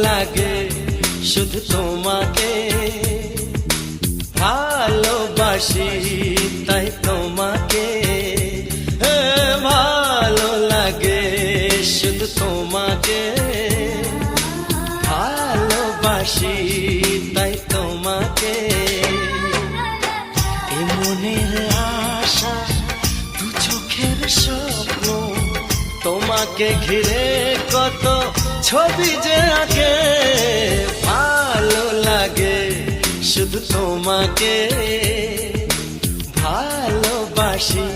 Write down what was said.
লাগে শুধু তোমাকে ভালোবাসি তাই তোমাকে ভালো লাগে শুধু তোমাকে ভালোবাসি তাই তোমাকে এ মনের আশা দু চোখের স্বপ্ন তোমাকে ঘিরে কত ছবি যে আঁকে ভালো লাগে শুধু তোমাকে ভালোবাসি।